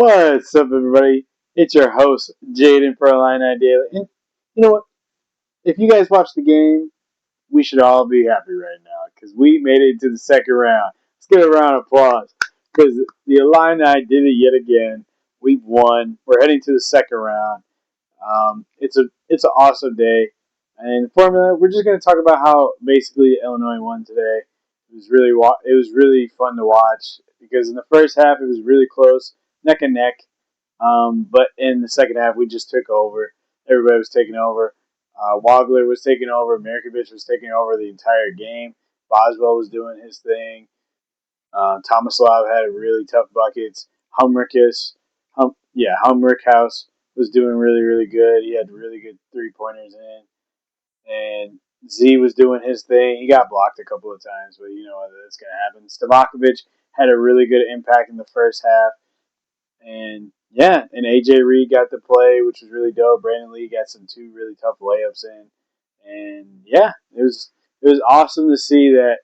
What's up, everybody? It's your host, Jaden for Illini Daily. And you know what? If you guys watch the game, we should all be happy right now because we made it to the second round. Let's give a round of applause because the Illini did it yet again. We've won. We're heading to the second round. It's an awesome day. And formula, we're just going to talk about how basically Illinois won today. It was really fun to watch because in the first half it was really close, neck and neck. But in the second half, we just took over. Everybody was taking over. Wagler was taking over. Mirkovic was taking over the entire game. Boswell was doing his thing. Tomislav had really tough buckets. Humrickhouse was doing really, really good. He had really good three-pointers in. And Z was doing his thing. He got blocked a couple of times, but you know that's going to happen. Stavakovic had a really good impact in the first half. And yeah, and AJ Reed got to play, which was really dope. Brandon Lee got some two really tough layups in, and yeah, it was awesome to see that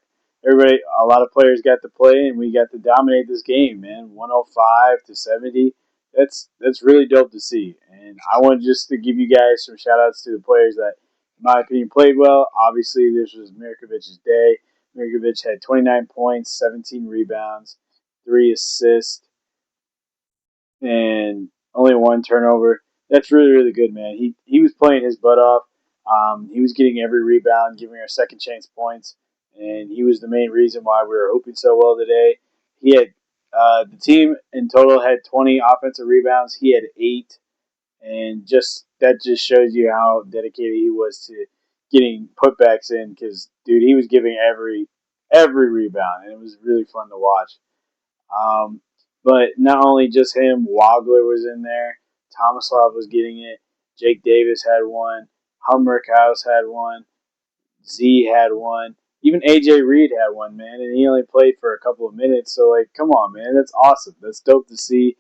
a lot of players got to play, and we got to dominate this game, man. 105-70. That's really dope to see. And I want just to give you guys some shout outs to the players that, in my opinion, played well. Obviously, this was Mirkovic's day. Mirkovic had 29 points, 17 rebounds, 3 assists, and only one turnover. That's really, really good, man. He was playing his butt off. He was getting every rebound, giving our second chance points, and he was the main reason why we were hoping so well today. He had the team in total had 20 offensive rebounds. He had 8, and that just shows you how dedicated he was to getting putbacks in. Because dude, he was giving every rebound, and it was really fun to watch. Um, but not only just him, Wagler was in there. Tomislav was getting it. Jake Davis had one. Humrickhouse had one. Z had one. Even AJ Reed had one, man, and he only played for a couple of minutes. So, like, come on, man, that's awesome. That's dope to see.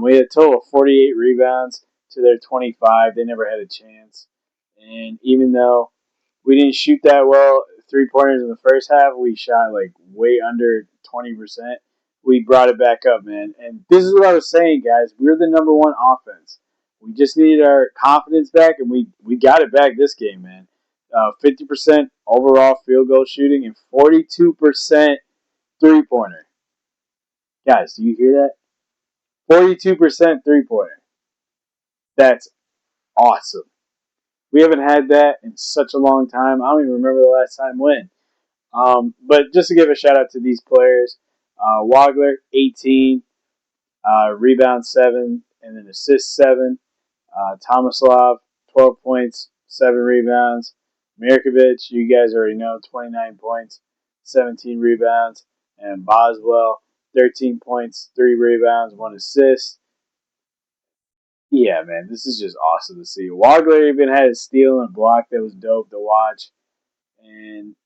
We had a total of 48 rebounds to their 25. They never had a chance. And even though we didn't shoot that well, 3 pointers in the first half, we shot like way under 20%. We brought it back up, man. And this is what I was saying, guys. We're the number one offense. We just needed our confidence back, and we got it back this game, man. 50% overall field goal shooting and 42% three-pointer. Guys, do you hear that? 42% three-pointer. That's awesome. We haven't had that in such a long time. I don't even remember the last time when. But just to give a shout out to these players, Wagler 18, rebound 7, and then assist 7. Tomislav 12 points, 7 rebounds. Mirkovic, you guys already know, 29 points, 17 rebounds, and Boswell 13 points, 3 rebounds, 1 assist. Yeah, man, this is just awesome to see. Wagler even had a steal and block that was dope to watch, and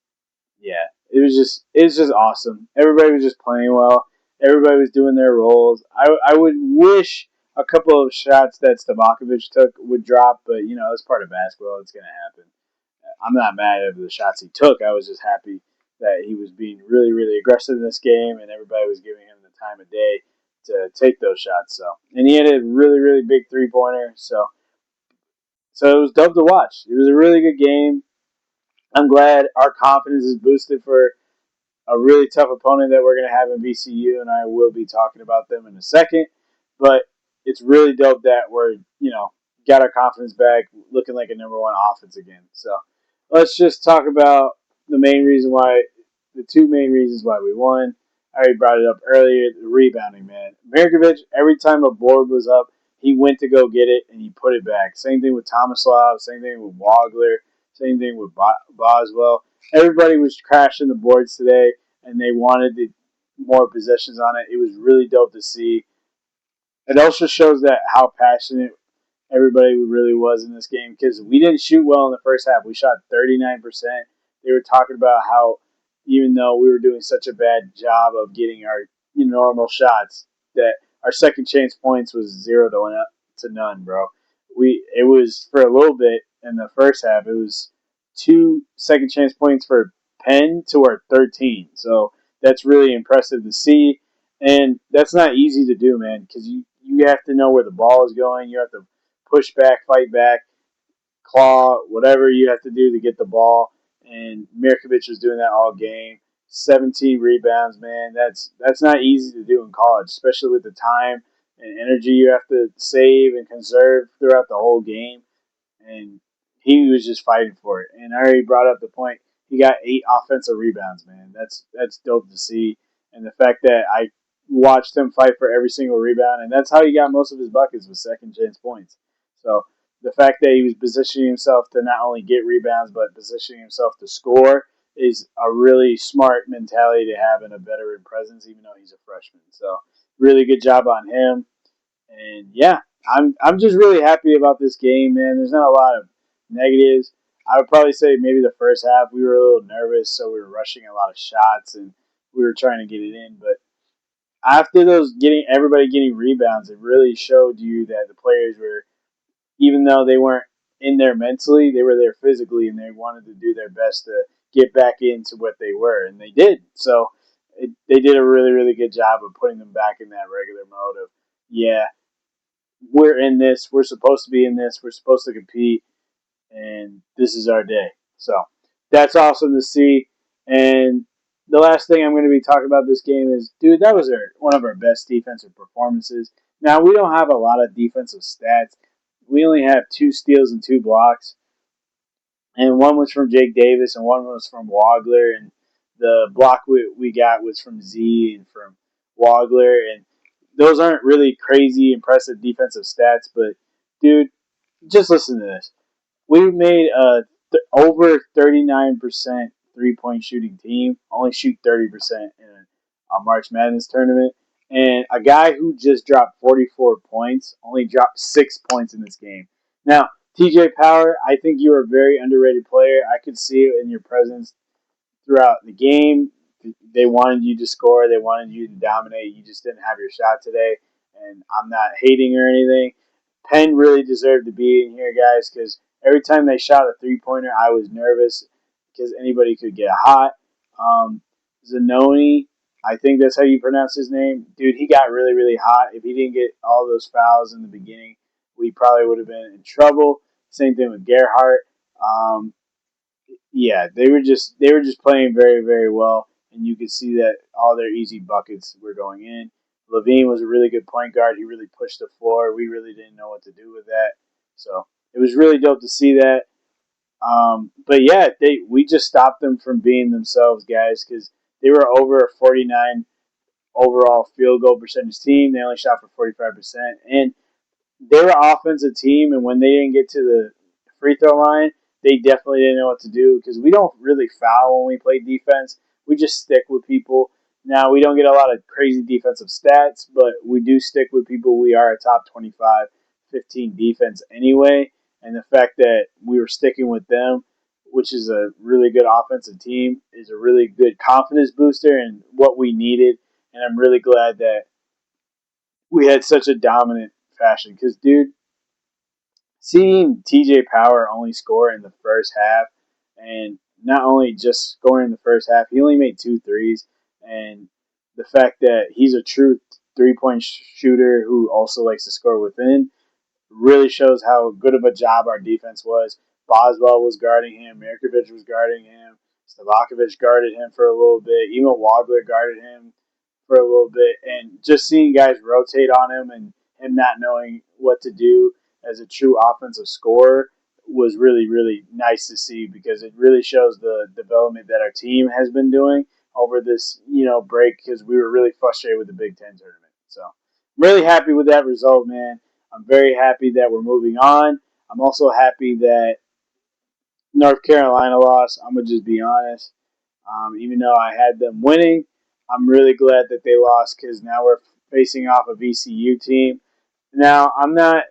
yeah, it was just awesome. Everybody was just playing well. Everybody was doing their roles. I would wish a couple of shots that Stavakovic took would drop, but you know it's part of basketball. It's gonna happen. I'm not mad at the shots he took. I was just happy that he was being really, really aggressive in this game, and everybody was giving him the time of day to take those shots. So, and he had a really, really big 3 pointer. So it was dope to watch. It was a really good game. I'm glad our confidence is boosted for a really tough opponent that we're going to have in VCU, and I will be talking about them in a second. But it's really dope that we're, got our confidence back, looking like a number one offense again. So let's just talk about the two main reasons why we won. I already brought it up earlier, the rebounding, man. Mirkovic, every time a board was up, he went to go get it, and he put it back. Same thing with Tomislav, same thing with Wagler, same thing with Boswell. Everybody was crashing the boards today, and they wanted more possessions on it. It was really dope to see. It also shows that how passionate everybody really was in this game because we didn't shoot well in the first half. We shot 39%. They were talking about how even though we were doing such a bad job of getting our normal shots, that our second chance points was 0 to none, bro. It was for a little bit in the first half. It was 2 second chance points for Penn to our 13. So that's really impressive to see. And that's not easy to do, man, because you have to know where the ball is going. You have to push back, fight back, claw, whatever you have to do to get the ball. And Mirkovic was doing that all game. 17 rebounds, man. That's not easy to do in college, especially with the time and energy you have to save and conserve throughout the whole game. And he was just fighting for it. And I already brought up the point. He got 8 offensive rebounds, man. That's dope to see. And the fact that I watched him fight for every single rebound, and that's how he got most of his buckets with second chance points. So the fact that he was positioning himself to not only get rebounds but positioning himself to score is a really smart mentality to have in a veteran presence, even though he's a freshman. So really good job on him. And yeah, I'm just really happy about this game, man. There's not a lot of negatives. I would probably say maybe the first half we were a little nervous, so we were rushing a lot of shots and we were trying to get it in. But after those getting everybody getting rebounds, it really showed you that the players were, even though they weren't in there mentally, they were there physically, and they wanted to do their best to get back into what they were, and they did. So they did a really really good job of putting them back in that regular mode of, yeah, we're in this. We're supposed to be in this. We're supposed to compete, and this is our day. So that's awesome to see. And the last thing I'm going to be talking about this game is, dude, that was one of our best defensive performances. Now, we don't have a lot of defensive stats. We only have 2 steals and 2 blocks, and one was from Jake Davis and one was from Wagler, and the block we got was from Z and from Wagler, and those aren't really crazy impressive defensive stats, but dude, just listen to this. We made a over 39% 3-point shooting team, only shoot 30% in a March Madness tournament, and a guy who just dropped 44 points only dropped 6 points in this game. Now, TJ Power, I think you are a very underrated player. I could see it in your presence throughout the game. They wanted you to score. They wanted you to dominate. You just didn't have your shot today. And I'm not hating or anything. Penn really deserved to be in here, guys, because every time they shot a three-pointer, I was nervous because anybody could get hot. Zanoni, I think that's how you pronounce his name. Dude, he got really, really hot. If he didn't get all those fouls in the beginning, we probably would have been in trouble. Same thing with Gerhardt. Yeah, they were just playing very very well, and you could see that all their easy buckets were going in. Levine was a really good point guard. He really pushed the floor. We really didn't know what to do with that, so it was really dope to see that. But yeah, we just stopped them from being themselves, guys, because they were over a 49 overall field goal percentage team. They only shot for 45%, and they're an offensive team, and when they didn't get to the free throw line, they definitely didn't know what to do because we don't really foul when we play defense. We just stick with people. Now, we don't get a lot of crazy defensive stats, but we do stick with people. We are a top 25, 15 defense anyway, and the fact that we were sticking with them, which is a really good offensive team, is a really good confidence booster and what we needed. And I'm really glad that we had such a dominant fashion because, dude, seeing TJ Power only score in the first half, and not only just scoring in the first half, he only made 2 threes. And the fact that he's a true 3-point shooter who also likes to score within really shows how good of a job our defense was. Boswell was guarding him, Mirkovic was guarding him, Stavakovic guarded him for a little bit, even Wagler guarded him for a little bit, and just seeing guys rotate on him and him not knowing what to do as a true offensive scorer was really, really nice to see because it really shows the development that our team has been doing over this, break because we were really frustrated with the Big Ten tournament. So I'm really happy with that result, man. I'm very happy that we're moving on. I'm also happy that North Carolina lost. I'm gonna just be honest. Even though I had them winning, I'm really glad that they lost because now we're facing off a VCU team. Now I'm not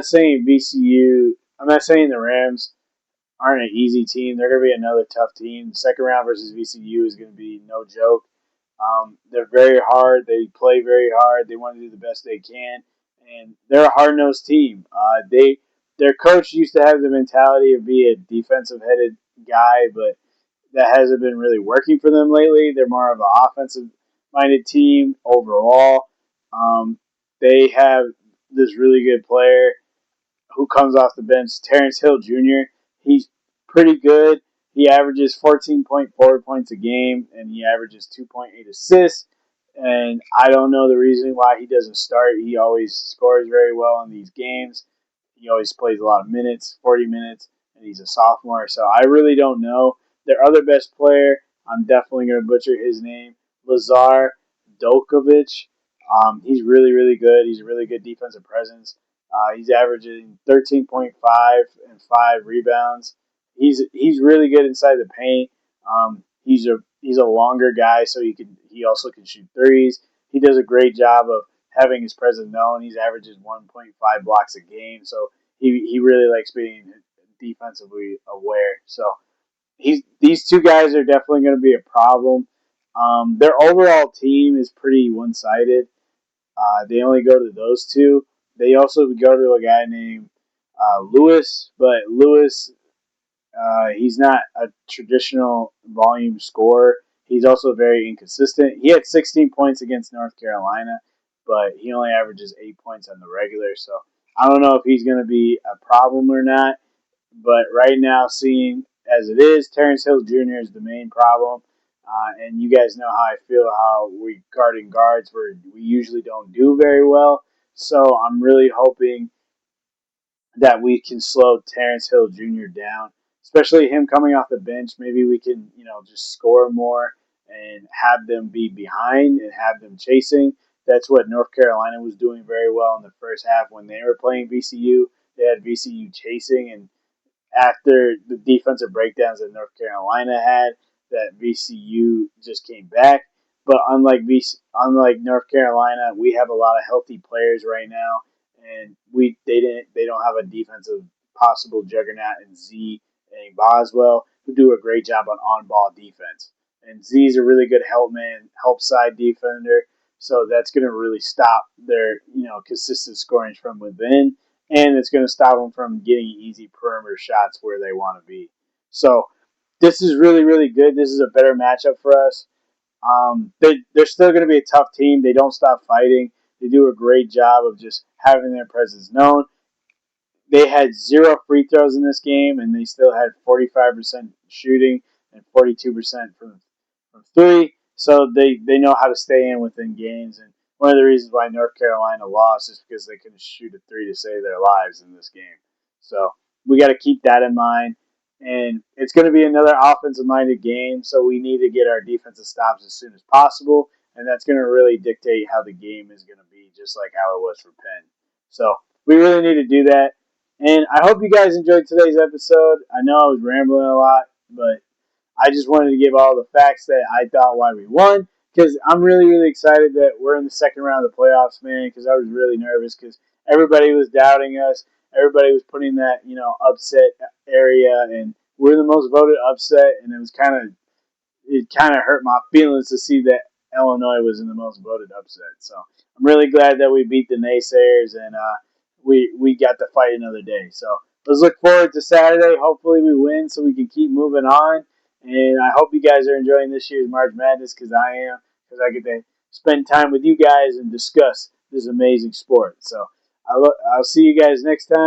saying VCU. I'm not saying the Rams aren't an easy team. They're going to be another tough team. Second round versus VCU is going to be no joke. They're very hard. They play very hard. They want to do the best they can, and they're a hard nosed team. Their coach used to have the mentality of be a defensive headed guy, but that hasn't been really working for them lately. They're more of an offensive minded team overall. Um, they have this really good player who comes off the bench, Terrence Hill Jr. He's pretty good. He averages 14.4 points a game, and he averages 2.8 assists. And I don't know the reason why he doesn't start. He always scores very well in these games. He always plays a lot of minutes, 40 minutes, and he's a sophomore. So I really don't know. Their other best player, I'm definitely going to butcher his name, Lazar Dolkovic. He's really, really good. He's a really good defensive presence. He's averaging 13.5 and 5 rebounds. He's really good inside the paint. He's a longer guy, so he also can shoot threes. He does a great job of having his presence known. He's averages 1.5 blocks a game, so he really likes being defensively aware. So these two guys are definitely going to be a problem. Their overall team is pretty one sided. They only go to those two. They also go to a guy named Lewis, but Lewis, he's not a traditional volume scorer. He's also very inconsistent. He had 16 points against North Carolina, but he only averages 8 points on the regular. So I don't know if he's going to be a problem or not. But right now, seeing as it is, Terrence Hill Jr. is the main problem. And you guys know how I feel how we guarding guards where we usually don't do very well. So I'm really hoping that we can slow Terrence Hill Jr. down, especially him coming off the bench. Maybe we can, just score more and have them be behind and have them chasing. That's what North Carolina was doing very well in the first half when they were playing VCU. They had VCU chasing, and after the defensive breakdowns that North Carolina had, that VCU just came back. But unlike North Carolina, we have a lot of healthy players right now, and they don't have a defensive possible juggernaut in Z and Boswell who do a great job on ball defense. And Z is a really good help side defender, so that's going to really stop their consistent scoring from within, and it's going to stop them from getting easy perimeter shots where they want to be. So this is really, really good. This is a better matchup for us. They're still going to be a tough team. They don't stop fighting. They do a great job of just having their presence known. They had 0 free throws in this game, and they still had 45% shooting and 42% from three. So they know how to stay in within games. And one of the reasons why North Carolina lost is because they couldn't shoot a three to save their lives in this game. So we got to keep that in mind. And it's going to be another offensive-minded game, so we need to get our defensive stops as soon as possible, and that's going to really dictate how the game is going to be, just like how it was for Penn. So we really need to do that. And I hope you guys enjoyed today's episode. I know I was rambling a lot, but I just wanted to give all the facts that I thought why we won, because I'm really, really excited that we're in the second round of the playoffs, man, because I was really nervous because everybody was doubting us. Everybody was putting that, upset area, and we're the most voted upset, and it kind of hurt my feelings to see that Illinois was in the most voted upset. So I'm really glad that we beat the naysayers, and we got to fight another day. So let's look forward to Saturday. Hopefully we win so we can keep moving on. And I hope you guys are enjoying this year's March Madness, because I am, because I get to spend time with you guys and discuss this amazing sport. So I'll see you guys next time.